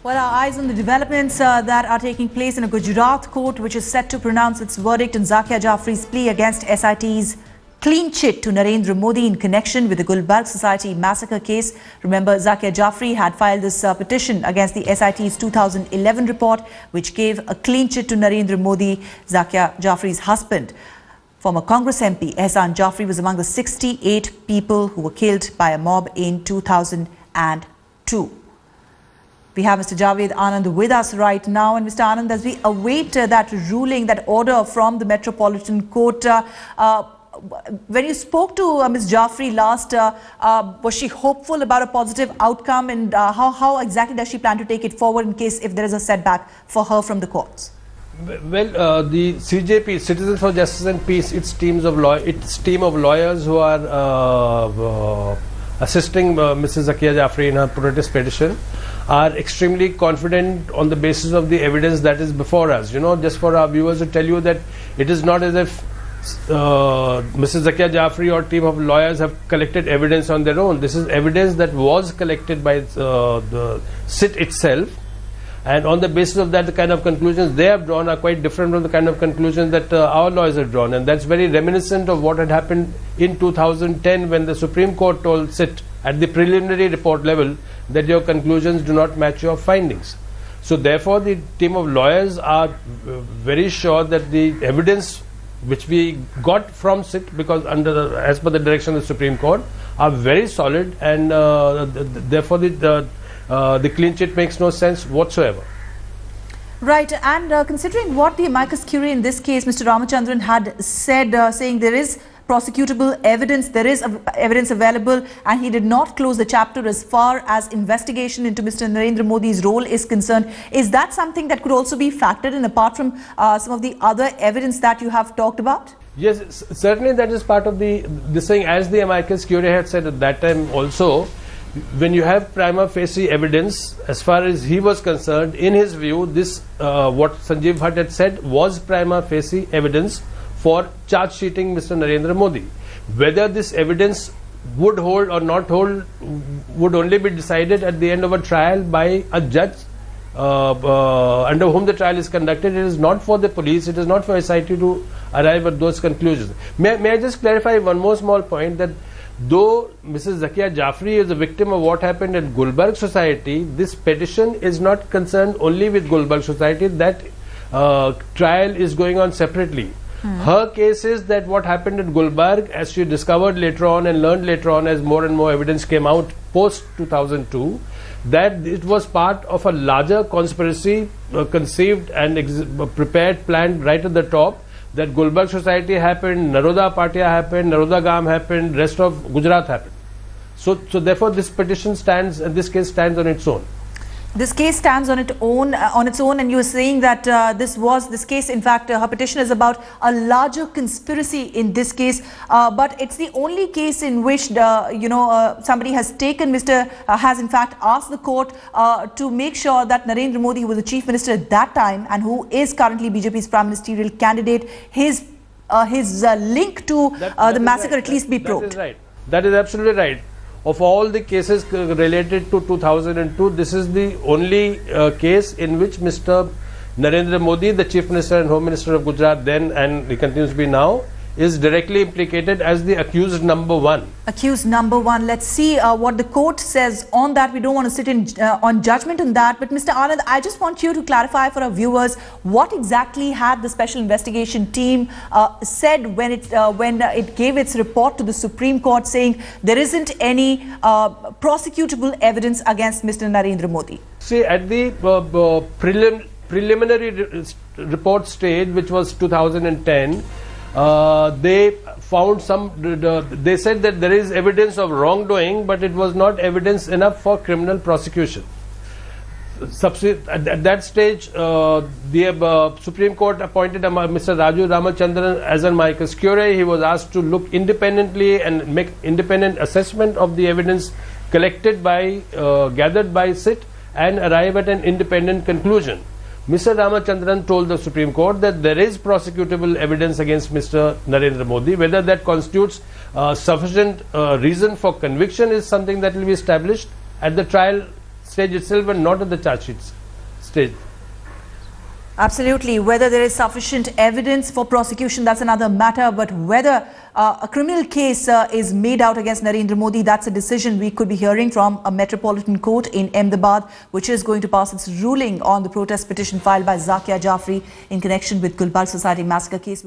Well, our eyes on the developments that are taking place in a Gujarat court, which is set to pronounce its verdict on Zakia Jafri's plea against SIT's clean chit to Narendra Modi in connection with the Gulbarg Society massacre case. Remember, Zakia Jafri had filed this petition against the SIT's 2011 report, which gave a clean chit to Narendra Modi, Zakia Jafri's husband. Former Congress MP Ehsan Jafri was among the 68 people who were killed by a mob in 2002. We have Mr. Javed Anand with us right now. And Mr. Anand, as we await that ruling, that order from the Metropolitan Court, when you spoke to Ms. Jafri last, was she hopeful about a positive outcome? And how exactly does she plan to take it forward in case if there is a setback for her from the courts? Well, the CJP, Citizens for Justice and Peace, its team of lawyers who are assisting Mrs. Zakia Jafri in her protest petition, are extremely confident on the basis of the evidence that is before us. You know, just for our viewers to tell you that it is not as if Mrs. Zakia Jafri or team of lawyers have collected evidence on their own. This is evidence that was collected by the SIT itself, and on the basis of that, the kind of conclusions they have drawn are quite different from the kind of conclusions that our lawyers have drawn, and that's very reminiscent of what had happened in 2010 when the Supreme Court told SIT at the preliminary report level that your conclusions do not match your findings. So therefore, the team of lawyers are very sure that the evidence which we got from SIT, because as per the direction of the Supreme Court, are very solid, and therefore the clean chit makes no sense whatsoever. Right, and considering what the amicus curiae in this case, Mr. Ramachandran had said, saying there is prosecutable evidence, there is evidence available, and he did not close the chapter as far as investigation into Mr. Narendra Modi's role is concerned. Is that something that could also be factored in apart from some of the other evidence that you have talked about? Yes, certainly that is part of this thing, as the amicus curiae had said at that time also. When you have prima facie evidence, as far as he was concerned, in his view, this what Sanjeev Bhatt had said was prima facie evidence for charge sheeting Mr. Narendra Modi. Whether this evidence would hold or not hold would only be decided at the end of a trial by a judge under whom the trial is conducted. It is not for the police, it is not for SIT to arrive at those conclusions. May I just clarify one more small point, that though Mrs. Zakia Jafri is a victim of what happened at Gulbarg Society, this petition is not concerned only with Gulbarg Society. That trial is going on separately. Her case is that what happened at Gulbarg, as she discovered later on and learned later on as more and more evidence came out post 2002, that it was part of a larger conspiracy conceived and prepared, planned right at the top, that Gulbarg Society happened, Naroda Patia happened, Naroda Gam happened, rest of Gujarat happened. So therefore this petition stands, and this case stands on its own. This case stands on its own, and you are saying that this case, in fact, her petition is about a larger conspiracy in this case, but it's the only case in which somebody has has in fact asked the court to make sure that Narendra Modi, who was the chief minister at that time and who is currently BJP's prime ministerial candidate, his link to the massacre at least be probed. That is right. That is absolutely right. Of all the cases related to 2002, this is the only case in which Mr. Narendra Modi, the Chief Minister and Home Minister of Gujarat then, and he continues to be now, is directly implicated as the accused number one. Accused number one. Let's see what the court says on that. We don't want to sit in on judgment on that. But Mr. Anand, I just want you to clarify for our viewers what exactly had the special investigation team said when it gave its report to the Supreme Court, saying there isn't any prosecutable evidence against Mr. Narendra Modi. See, at the preliminary report stage, which was 2010, they found they said that there is evidence of wrongdoing, but it was not evidence enough for criminal prosecution. At that stage, the Supreme Court appointed Mr. Raju Ramachandran as an amicus curiae. He was asked to look independently and make independent assessment of the evidence collected gathered by SIT and arrive at an independent conclusion. Mr. Ramachandran told the Supreme Court that there is prosecutable evidence against Mr. Narendra Modi. Whether that constitutes sufficient reason for conviction is something that will be established at the trial stage itself and not at the charge sheet stage. Absolutely. Whether there is sufficient evidence for prosecution, that's another matter. But whether a criminal case is made out against Narendra Modi, that's a decision we could be hearing from a metropolitan court in Ahmedabad, which is going to pass its ruling on the protest petition filed by Zakia Jafri in connection with Gulbarg Society massacre case.